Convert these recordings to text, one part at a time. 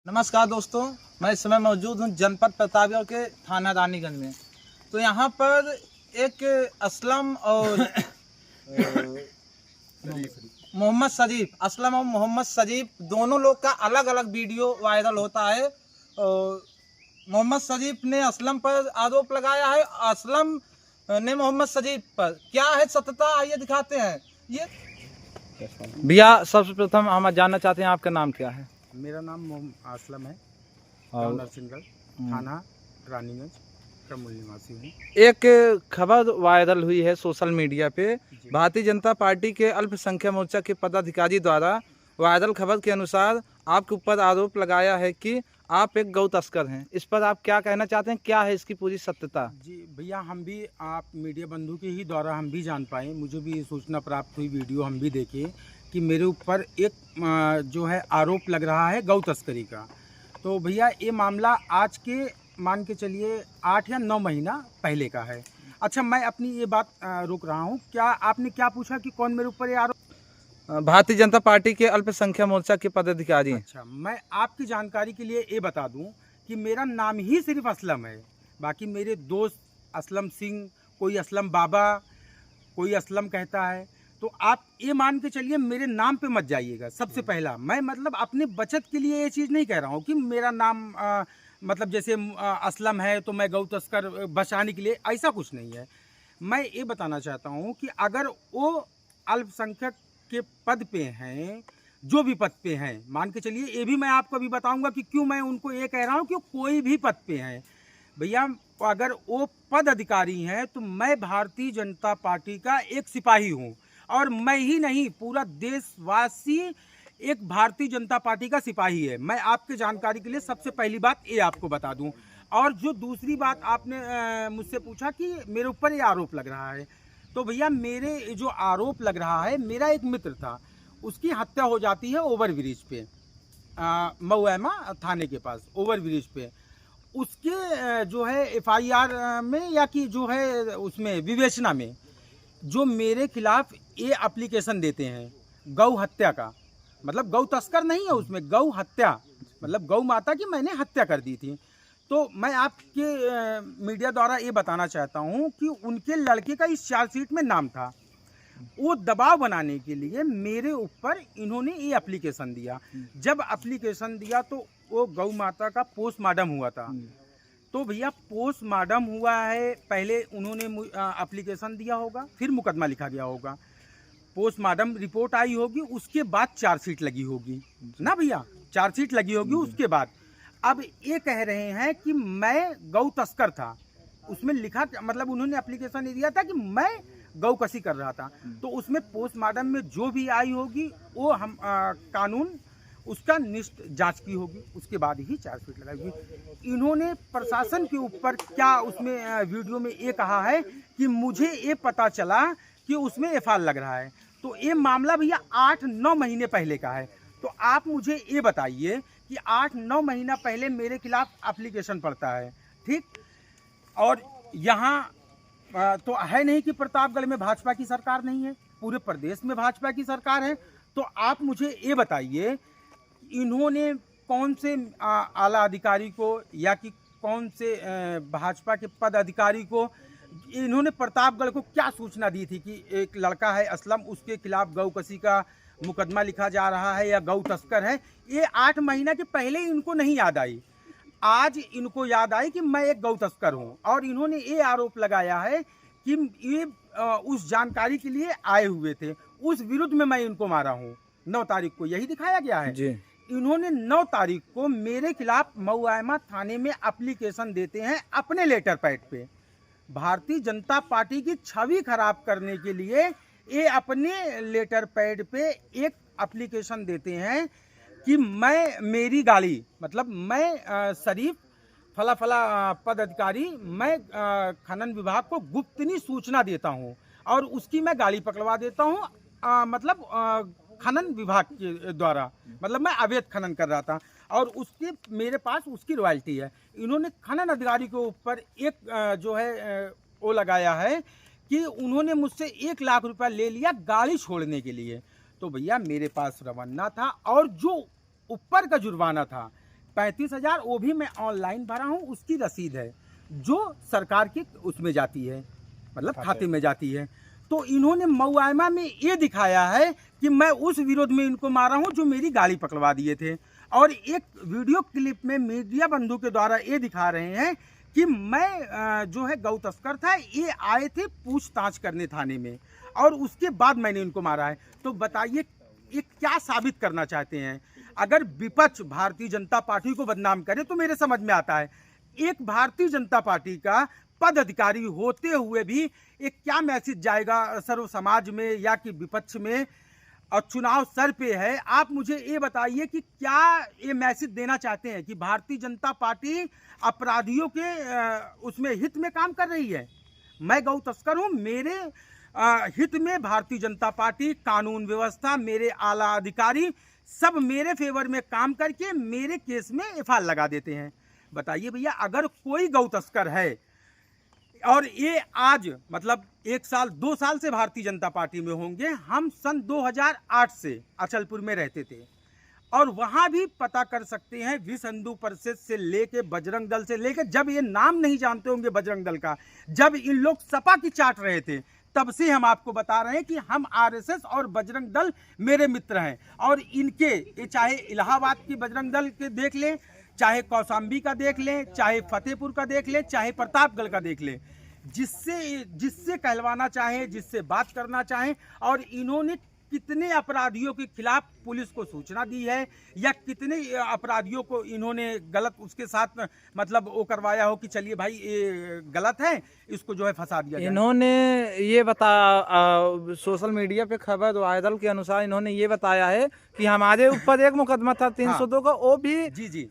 नमस्कार दोस्तों, मैं इस समय मौजूद हूँ जनपद प्रतापगढ़ के थाना रानीगंज में। तो यहाँ पर एक असलम और मोहम्मद शरीफ दोनों लोग का अलग अलग वीडियो वायरल होता है। और मोहम्मद शरीफ ने असलम पर आरोप लगाया है, असलम ने मोहम्मद शरीफ पर। क्या है सत्यता, आइए दिखाते हैं। ये भैया, सबसे प्रथम हम जानना चाहते हैं आपका नाम क्या है? मेरा नाम असलम है और नरसिंहगढ़ थाना रानीगंज का मूल निवासी हूँ। एक खबर वायरल हुई है सोशल मीडिया पे, भारतीय जनता पार्टी के अल्पसंख्यक मोर्चा के पदाधिकारी द्वारा वायरल खबर के अनुसार आपके ऊपर आरोप लगाया है कि आप एक गौ तस्कर हैं। इस पर आप क्या कहना चाहते हैं, क्या है इसकी पूरी सत्यता? जी भैया, हम भी आप मीडिया बंधु के ही द्वारा हम भी जान पाए, मुझे भी सूचना प्राप्त हुई, वीडियो हम भी देखे कि मेरे ऊपर एक जो है आरोप लग रहा है गौ तस्करी का। तो भैया ये मामला आज के मान के चलिए 8 या 9 महीना पहले का है। अच्छा, मैं अपनी ये बात रोक रहा हूँ। क्या आपने क्या पूछा कि कौन मेरे ऊपर ये आरोप? भारतीय जनता पार्टी के अल्पसंख्यक मोर्चा के पदाधिकारी। अच्छा, मैं आपकी जानकारी के लिए ये बता दूं कि मेरा नाम ही सिर्फ असलम है। बाकी मेरे दोस्त असलम सिंह, कोई असलम बाबा, कोई असलम कहता है। तो आप ये मान के चलिए मेरे नाम पे मत जाइएगा। सबसे पहला मैं मतलब अपने बचत के लिए ये चीज़ नहीं कह रहा हूँ कि मेरा नाम मतलब जैसे असलम है तो मैं गौ तस्कर बचाने के लिए, ऐसा कुछ नहीं है। मैं ये बताना चाहता हूँ कि अगर वो अल्पसंख्यक के पद पे हैं, जो भी पद पे हैं, मान के चलिए ये भी मैं आपको अभी बताऊंगा कि क्यों मैं उनको ये कह रहा हूँ कि कोई भी पद पे हैं। भैया, अगर वो पद अधिकारी हैं तो मैं भारतीय जनता पार्टी का एक सिपाही हूँ, और मैं ही नहीं पूरा देशवासी एक भारतीय जनता पार्टी का सिपाही है। मैं आपके जानकारी के लिए सबसे पहली बात ये आपको बता दूं। और जो दूसरी बात आपने मुझसे पूछा कि मेरे ऊपर ये आरोप लग रहा है, तो भैया मेरे जो आरोप लग रहा है, मेरा एक मित्र था, उसकी हत्या हो जाती है ओवर ब्रिज पे, मऊएमा थाने के पास ओवर ब्रिज पे। उसके जो है FIR में या कि जो है उसमें विवेचना में जो मेरे खिलाफ ये एप्लीकेशन देते हैं गौ हत्या का, मतलब गौ तस्कर नहीं है उसमें, गौ हत्या मतलब गौ माता की मैंने हत्या कर दी थी। तो मैं आपके मीडिया द्वारा ये बताना चाहता हूँ कि उनके लड़के का इस चार्जशीट में नाम था। वो दबाव बनाने के लिए मेरे ऊपर इन्होंने ये एप्लीकेशन दिया। जब एप्लीकेशन दिया तो वो गौ माता का पोस्टमार्टम हुआ था। तो भैया पोस्टमार्टम हुआ है, पहले उन्होंने एप्लीकेशन दिया होगा, फिर मुकदमा लिखा गया होगा, पोस्टमार्टम रिपोर्ट आई होगी, उसके बाद चार्जशीट लगी होगी ना भैया, चार्जशीट लगी होगी उसके बाद। अब ये कह रहे हैं कि मैं गौ तस्कर था, उसमें लिखा मतलब उन्होंने एप्लीकेशन दिया था कि मैं गौ कसी कर रहा था। तो उसमें पोस्टमार्टम में जो भी आई होगी वो हम कानून उसका निष्ठ जांच की होगी, उसके बाद ही चार्जशीट लगाएगी। इन्होंने प्रशासन के ऊपर क्या उसमें वीडियो में ये कहा है कि मुझे ये पता चला कि उसमें FIR लग रहा है। तो ये मामला भैया 8-9 महीने पहले का है। तो आप मुझे ये बताइए कि 8-9 महीना पहले मेरे खिलाफ एप्लीकेशन पड़ता है, ठीक? और यहाँ तो है नहीं कि प्रतापगढ़ में भाजपा की सरकार नहीं है, पूरे प्रदेश में भाजपा की सरकार है। तो आप मुझे ये बताइए इन्होंने कौन से आला अधिकारी को या कि कौन से भाजपा के पद अधिकारी को इन्होंने प्रतापगढ़ को क्या सूचना दी थी कि एक लड़का है असलम, उसके खिलाफ गौ कसी का मुकदमा लिखा जा रहा है या गौ तस्कर है? ये 8 महीना के पहले इनको नहीं याद आई, आज इनको याद आई कि मैं एक गौ तस्कर हूँ। और इन्होंने ये आरोप लगाया है कि ये उस जानकारी के लिए आए हुए थे, उस विरुद्ध में मैं इनको मारा हूँ। 9 तारीख को यही दिखाया गया है जी। इन्होंने 9 तारीख को मेरे खिलाफ मऊएमा थाने में एप्लीकेशन देते हैं अपने लेटर पैड पे। भारतीय जनता पार्टी की छवि खराब करने के लिए ये अपने लेटर पैड पे एक एप्लीकेशन देते हैं कि मैं मेरी गाड़ी मतलब मैं शरीफ फला फला पद अधिकारी, मैं खनन विभाग को गुप्तनी सूचना देता हूँ और उसकी मैं गाड़ी पकड़वा देता हूँ, मतलब खनन विभाग के द्वारा, मतलब मैं अवैध खनन कर रहा था और उसके मेरे पास उसकी रॉयल्टी है। इन्होंने खनन अधिकारी के ऊपर एक जो है वो लगाया है कि उन्होंने मुझसे 1 लाख रुपया ले लिया गाड़ी छोड़ने के लिए। तो भैया मेरे पास रवाना था और जो ऊपर का जुर्माना था 35,000 वो भी मैं ऑनलाइन भरा हूँ, उसकी रसीद है जो सरकार के उसमें जाती है, मतलब खाते में जाती है। तो इन्होंने मुआयना में ये दिखाया है कि मैं उस विरोध में इनको मारा हूँ जो मेरी गाड़ी पकड़वा दिए थे। और एक वीडियो क्लिप में मीडिया बंधु के द्वारा ये दिखा रहे हैं कि मैं जो है गौ तस्कर था, ये आए थे पूछताछ करने थाने में और उसके बाद मैंने इनको मारा है। तो बताइए ये क्या साबित करना चाहते हैं? अगर विपक्ष भारतीय जनता पार्टी को बदनाम करे तो मेरे समझ में आता है, एक भारतीय जनता पार्टी का पद अधिकारी होते हुए भी एक क्या मैसेज जाएगा सर्व समाज में या कि विपक्ष में, और चुनाव सर पे है। आप मुझे ये बताइए कि क्या ये मैसेज देना चाहते हैं कि भारतीय जनता पार्टी अपराधियों के उसमें हित में काम कर रही है? मैं गौ तस्कर हूँ, मेरे हित में भारतीय जनता पार्टी, कानून व्यवस्था, मेरे आला अधिकारी सब मेरे फेवर में काम करके मेरे केस में एफआईआर लगा देते हैं। बताइए भैया, अगर कोई गौ तस्कर है और ये आज मतलब 1 साल 2 साल से भारतीय जनता पार्टी में होंगे, हम सन 2008 से अचलपुर में रहते थे और वहाँ भी पता कर सकते हैं विश्व हिंदू परिषद से लेके बजरंग दल से लेके, जब ये नाम नहीं जानते होंगे बजरंग दल का, जब इन लोग सपा की चाट रहे थे, तब से हम आपको बता रहे हैं कि हम आरएसएस और बजरंग दल मेरे मित्र हैं। और इनके ये चाहे इलाहाबाद की बजरंग दल के देख लें, चाहे कौशाम्बी का देख लें, चाहे फतेहपुर का देख लें, चाहे प्रतापगढ़ का देख लें, जिससे कहलवाना चाहें, जिससे बात करना चाहें, और इन्होंने कितने अपराधियों के खिलाफ पुलिस को सूचना दी है या कितने अपराधियों को इन्होंने गलत उसके साथ मतलब वो करवाया हो कि चलिए भाई ये गलत है, इसको जो है फंसा दिया जाए। इन्होंने ये सोशल मीडिया पे खबर वायरल के अनुसार इन्होंने ये बताया है कि हमारे ऊपर एक मुकदमा था 302 का, वो भी जी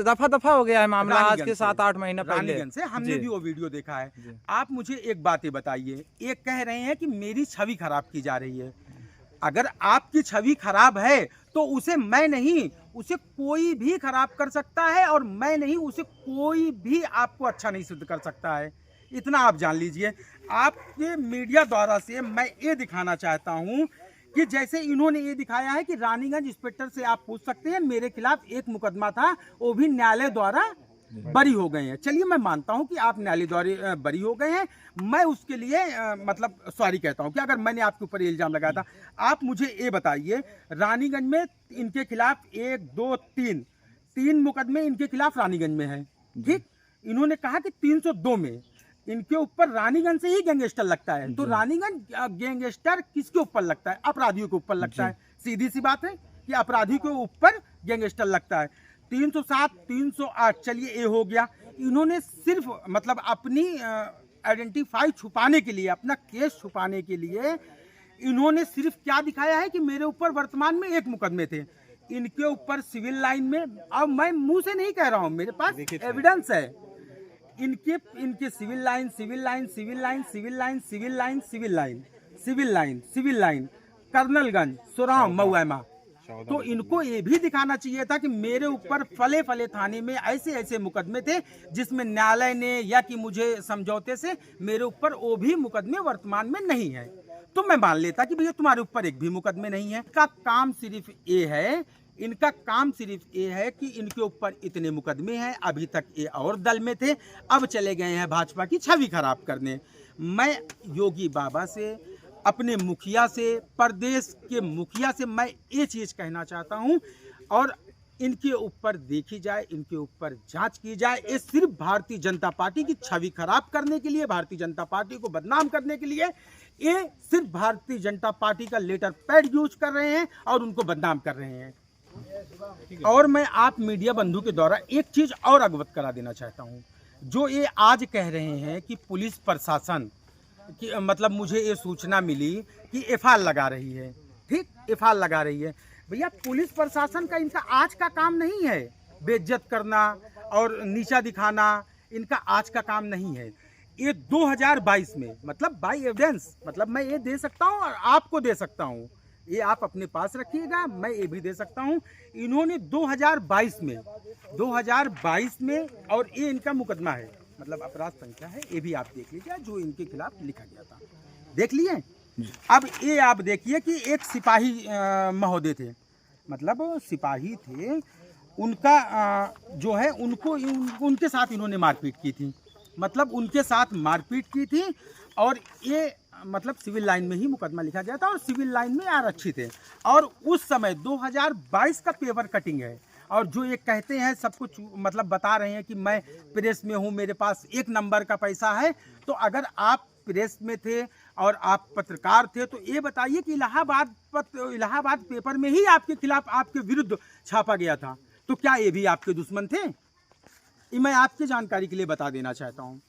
दफा दफा हो गया है मामला आज के 7-8 महीने पहले से हमने भी वो वीडियो देखा है। आप मुझे एक बात बताइए, ये कह रहे हैं कि मेरी छवि खराब की जा रही है। अगर आपकी छवि खराब है तो उसे मैं नहीं, उसे कोई भी खराब कर सकता है, और मैं नहीं, उसे कोई भी आपको अच्छा नहीं सिद्ध कर सकता है। इतना आप जान लीजिए। आपके मीडिया द्वारा से मैं ये दिखाना चाहता हूँ कि जैसे इन्होंने ये दिखाया है कि रानीगंज इंस्पेक्टर से आप पूछ सकते हैं, मेरे खिलाफ एक मुकदमा था, वो भी न्यायालय द्वारा बरी हो गए हैं। चलिए मैं मानता हूं कि आप न्यायालय द्वारा बरी हो गए हैं, मैं उसके लिए मतलब सॉरी कहता हूं कि अगर मैंने आपके ऊपर इल्जाम लगाया था। आप मुझे ये बताइए, रानीगंज में इनके खिलाफ 1 2 3 मुकदमे इनके खिलाफ रानीगंज में है, ठीक। इन्होंने कहा कि 302 में इनके ऊपर रानीगंज से ही गैंगस्टर लगता है, तो रानीगंज गैंगस्टर किसके ऊपर लगता है? अपराधियों के ऊपर लगता है। सीधी सी बात है कि अपराधी के ऊपर गैंगस्टर लगता है। 307 308 चलिए ये हो गया। इन्होंने सिर्फ मतलब अपनी आइडेंटिफाई छुपाने के लिए, अपना केस छुपाने के लिए इन्होंने सिर्फ क्या दिखाया है कि मेरे ऊपर वर्तमान में 1 मुकदमे थे, इनके ऊपर सिविल लाइन में। अब मैं मुंह से नहीं कह रहा हूं, मेरे पास एविडेंस है। इनके civil line civil line civil line civil line civil line civil line civil line civil line Colonelganj, Soram, Mauaima. तो इनको ये भी दिखाना चाहिए था कि मेरे ऊपर फले फले थाने में ऐसे ऐसे मुकदमे थे जिसमें न्यायालय ने या कि मुझे समझौते से मेरे ऊपर वो भी मुकदमे वर्तमान में नहीं है, तो मैं मान लेता कि भैया तुम्हारे ऊपर एक भी मुकदमे नहीं है। इनका काम सिर्फ ये है, इनका काम सिर्फ ये है कि इनके ऊपर इतने मुकदमे हैं, अभी तक ये और दल में थे, अब चले गए हैं भाजपा की छवि खराब करने। मैं योगी बाबा से, अपने मुखिया से, प्रदेश के मुखिया से मैं ये चीज़ कहना चाहता हूँ, और इनके ऊपर देखी जाए, इनके ऊपर जांच की जाए। ये सिर्फ भारतीय जनता पार्टी की छवि खराब करने के लिए, भारतीय जनता पार्टी को बदनाम करने के लिए, ये सिर्फ भारतीय जनता पार्टी का लेटर पैड यूज कर रहे हैं और उनको बदनाम कर रहे हैं। और मैं आप मीडिया बंधु के द्वारा एक चीज़ और अवगत करा देना चाहता हूँ, जो ये आज कह रहे हैं कि पुलिस प्रशासन कि मतलब मुझे ये सूचना मिली कि एफआईआर लगा रही है, ठीक, एफआईआर लगा रही है। भैया पुलिस प्रशासन का इनका आज का काम नहीं है बेइज्जत करना और नीचा दिखाना, इनका आज का काम नहीं है। ये 2022 में मतलब बाय एविडेंस, मतलब मैं ये दे सकता हूँ और आपको दे सकता हूँ, ये आप अपने पास रखिएगा, मैं ये भी दे सकता हूँ। इन्होंने 2022 में और ये इनका मुकदमा है, मतलब अपराध संख्या है, ये भी आप देख लीजिए जो इनके खिलाफ लिखा गया था, देख लिए। अब ये आप देखिए कि एक सिपाही महोदय थे, मतलब सिपाही थे, उनका जो है उनको उनके साथ इन्होंने मारपीट की थी, मतलब उनके साथ मारपीट की थी। और ये मतलब सिविल लाइन में ही मुकदमा लिखा गया था और सिविल लाइन में आरक्षित है। और उस समय 2022 का पेपर कटिंग है। और जो ये कहते हैं सब कुछ मतलब बता रहे हैं कि मैं प्रेस में हूँ, मेरे पास 1 नंबर का पैसा है। तो अगर आप प्रेस में थे और आप पत्रकार थे तो ये बताइए कि इलाहाबाद पेपर में ही आपके खिलाफ, आपके विरुद्ध छापा गया था, तो क्या ये भी आपके दुश्मन थे? ये मैं आपकी जानकारी के लिए बता देना चाहता हूँ।